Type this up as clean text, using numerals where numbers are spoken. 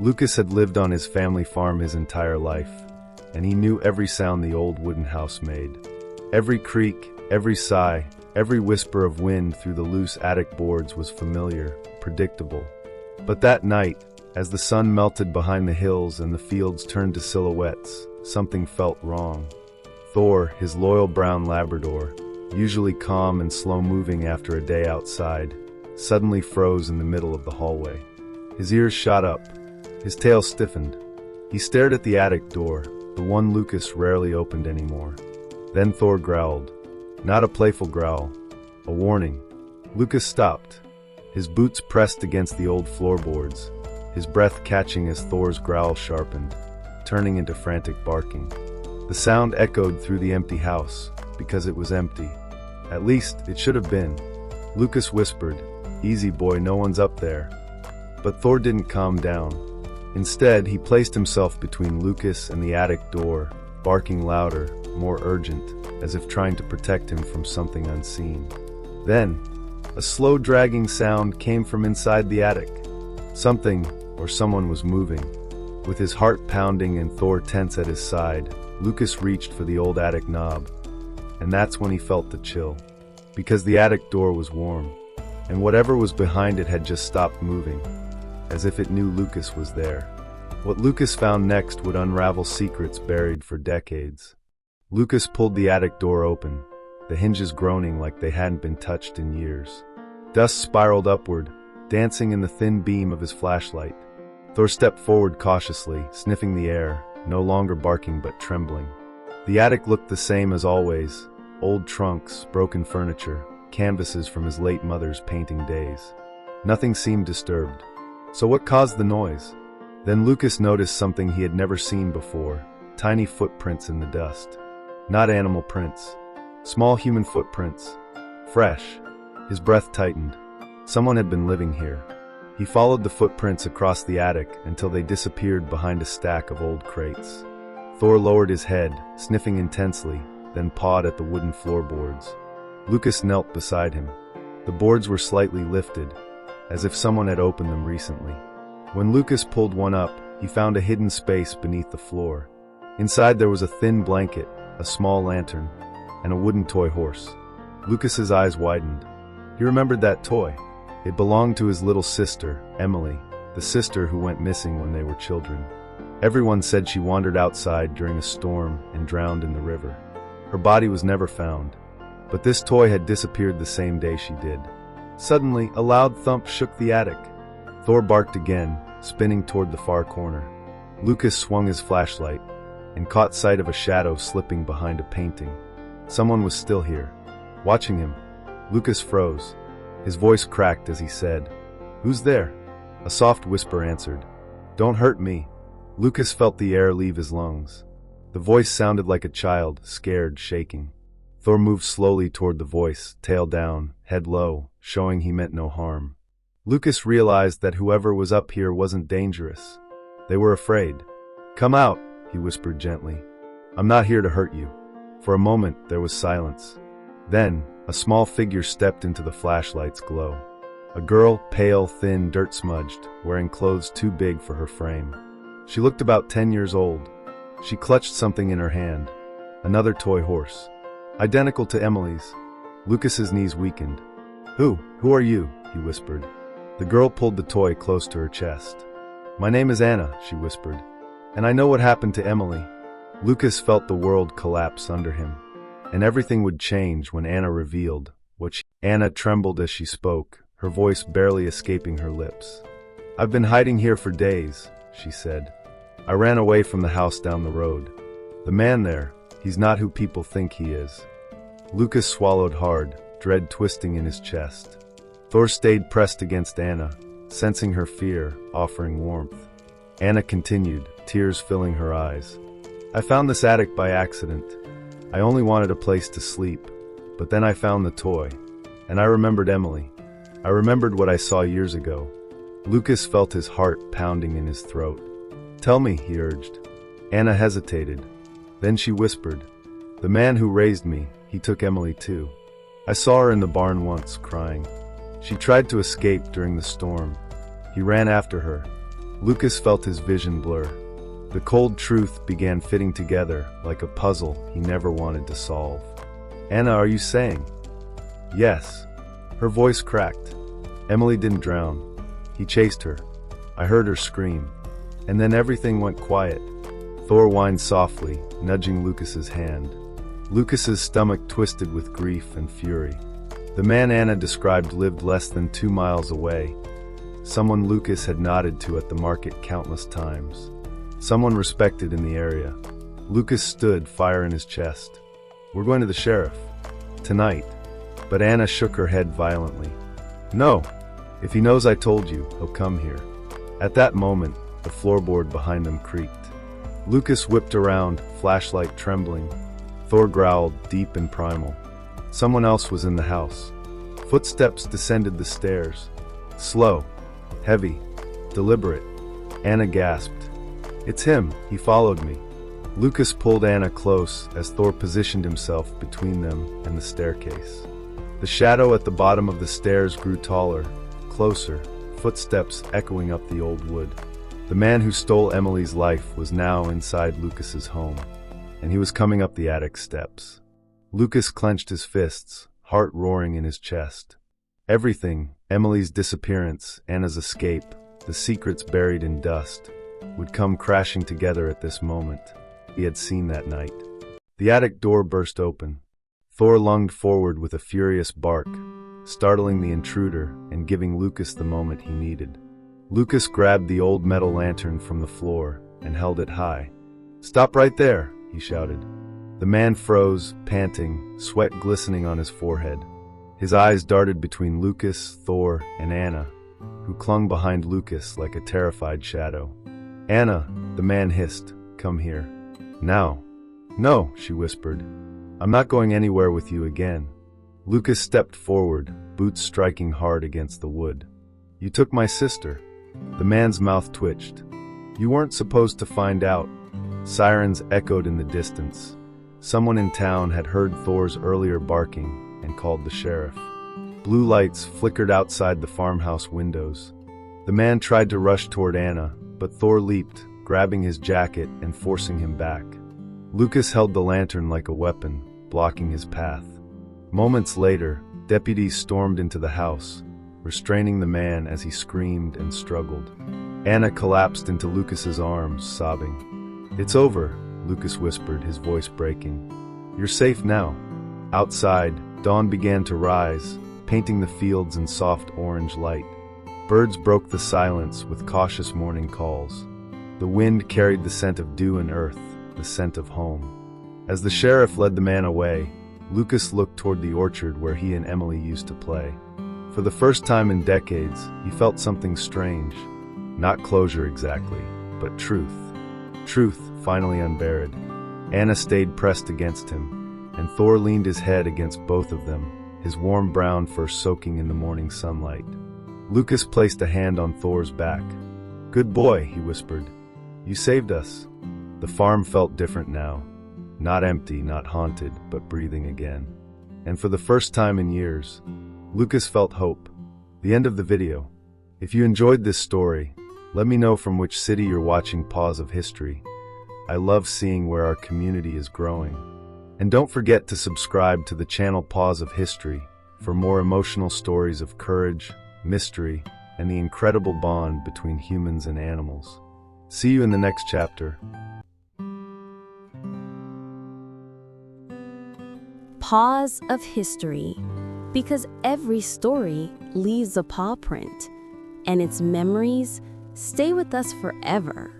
Lucas had lived on his family farm his entire life, and he knew every sound the old wooden house made. Every creak, every sigh, every whisper of wind through the loose attic boards was familiar, predictable. But that night, as the sun melted behind the hills and the fields turned to silhouettes, something felt wrong. Thor, his loyal brown Labrador, usually calm and slow-moving after a day outside, suddenly froze in the middle of the hallway. His ears shot up. His tail stiffened. He stared at the attic door, the one Lucas rarely opened anymore. Then Thor growled. Not a playful growl, a warning. Lucas stopped, his boots pressed against the old floorboards, his breath catching as Thor's growl sharpened, turning into frantic barking. The sound echoed through the empty house, because it was empty. At least, it should have been. Lucas whispered, "Easy boy, no one's up there." But Thor didn't calm down. Instead, he placed himself between Lucas and the attic door, barking louder, more urgent, as if trying to protect him from something unseen. Then, a slow dragging sound came from inside the attic. Something, or someone was moving. With his heart pounding and Thor tense at his side, Lucas reached for the old attic knob. And that's when he felt the chill. Because the attic door was warm, and whatever was behind it had just stopped moving, as if it knew Lucas was there. What Lucas found next would unravel secrets buried for decades. Lucas pulled the attic door open, the hinges groaning like they hadn't been touched in years. Dust spiraled upward, dancing in the thin beam of his flashlight. Thor stepped forward cautiously, sniffing the air, no longer barking but trembling. The attic looked the same as always: old trunks, broken furniture, canvases from his late mother's painting days. Nothing seemed disturbed. So what caused the noise? Then Lucas noticed something he had never seen before: tiny footprints in the dust. Not animal prints. Small human footprints. Fresh. His breath tightened. Someone had been living here. He followed the footprints across the attic until they disappeared behind a stack of old crates. Thor lowered his head, sniffing intensely, then pawed at the wooden floorboards. Lucas knelt beside him. The boards were slightly lifted, as if someone had opened them recently. When Lucas pulled one up, he found a hidden space beneath the floor. Inside there was a thin blanket, a small lantern, and a wooden toy horse. Lucas's eyes widened. He remembered that toy. It belonged to his little sister, Emily, the sister who went missing when they were children. Everyone said she wandered outside during a storm and drowned in the river. Her body was never found, but this toy had disappeared the same day she did. Suddenly, a loud thump shook the attic. Thor barked again, spinning toward the far corner. Lucas swung his flashlight and caught sight of a shadow slipping behind a painting. Someone was still here, watching him. Lucas froze. His voice cracked as he said, "Who's there?" A soft whisper answered, "Don't hurt me." Lucas felt the air leave his lungs. The voice sounded like a child, scared, shaking. Thor moved slowly toward the voice, tail down, head low, showing he meant no harm. Lucas realized that whoever was up here wasn't dangerous. They were afraid. "Come out," he whispered gently. "I'm not here to hurt you." For a moment, there was silence. Then, a small figure stepped into the flashlight's glow. A girl, pale, thin, dirt-smudged, wearing clothes too big for her frame. She looked about 10 years old. She clutched something in her hand. Another toy horse. Identical to Emily's. Lucas's knees weakened. Who are you?" he whispered. The girl pulled the toy close to her chest. "My name is Anna," she whispered. "And I know what happened to Emily." Lucas felt the world collapse under him. And everything would change when Anna revealed what she... Anna trembled as she spoke, her voice barely escaping her lips. "I've been hiding here for days," she said. "I ran away from the house down the road. The man there, he's not who people think he is." Lucas swallowed hard, dread twisting in his chest. Thor stayed pressed against Anna, sensing her fear, offering warmth. Anna continued, tears filling her eyes. "I found this attic by accident. I only wanted a place to sleep, but then I found the toy, and I remembered Emily. I remembered what I saw years ago." Lucas felt his heart pounding in his throat. "Tell me," he urged. Anna hesitated. Then she whispered, "The man who raised me, he took Emily too. I saw her in the barn once, crying. She tried to escape during the storm. He ran after her. Lucas felt his vision blur. The cold truth began fitting together like a puzzle he never wanted to solve. "Anna, are you saying?" "Yes." Her voice cracked. "Emily didn't drown. He chased her. I heard her scream. And then everything went quiet." Thor whined softly, nudging Lucas's hand. Lucas's stomach twisted with grief and fury. The man Anna described lived less than 2 miles away. Someone Lucas had nodded to at the market countless times. Someone respected in the area. Lucas stood, fire in his chest. "We're going to the sheriff. Tonight." But Anna shook her head violently. "No. If he knows I told you, he'll come here." At that moment, the floorboard behind them creaked. Lucas whipped around, flashlight trembling. Thor growled, deep and primal. Someone else was in the house. Footsteps descended the stairs. Slow, heavy, deliberate. Anna gasped. "It's him. He followed me." Lucas pulled Anna close as Thor positioned himself between them and the staircase. The shadow at the bottom of the stairs grew taller, closer, footsteps echoing up the old wood. The man who stole Emily's life was now inside Lucas's home, and he was coming up the attic steps. Lucas clenched his fists, heart roaring in his chest. Everything, Emily's disappearance, Anna's escape, the secrets buried in dust, would come crashing together at this moment he had seen that night. The attic door burst open. Thor lunged forward with a furious bark, startling the intruder and giving Lucas the moment he needed. Lucas grabbed the old metal lantern from the floor and held it high. "Stop right there," he shouted. The man froze, panting, sweat glistening on his forehead. His eyes darted between Lucas, Thor, and Anna, who clung behind Lucas like a terrified shadow. "Anna," the man hissed, "come here. Now." "No," she whispered. "I'm not going anywhere with you again." Lucas stepped forward, boots striking hard against the wood. "You took my sister." The man's mouth twitched. "You weren't supposed to find out." Sirens echoed in the distance. Someone in town had heard Thor's earlier barking and called the sheriff. Blue lights flickered outside the farmhouse windows. The man tried to rush toward Anna, but Thor leaped, grabbing his jacket and forcing him back. Lucas held the lantern like a weapon, blocking his path. Moments later, deputies stormed into the house, restraining the man as he screamed and struggled. Anna collapsed into Lucas's arms, sobbing. "It's over," Lucas whispered, his voice breaking. "You're safe now." Outside, dawn began to rise, painting the fields in soft orange light. Birds broke the silence with cautious morning calls. The wind carried the scent of dew and earth, the scent of home. As the sheriff led the man away, Lucas looked toward the orchard where he and Emily used to play. For the first time in decades, he felt something strange. Not closure exactly, but truth. Truth finally unburied. Anna stayed pressed against him, and Thor leaned his head against both of them, his warm brown fur soaking in the morning sunlight. Lucas placed a hand on Thor's back. "Good boy," he whispered. "You saved us." The farm felt different now. Not empty, not haunted, but breathing again. And for the first time in years, Lucas felt hope. The end of the video. If you enjoyed this story, let me know from which city you're watching Paws of History. I love seeing where our community is growing. And don't forget to subscribe to the channel Paws of History for more emotional stories of courage, mystery, and the incredible bond between humans and animals. See you in the next chapter. Paws of History, because every story leaves a paw print, and its memories stay with us forever.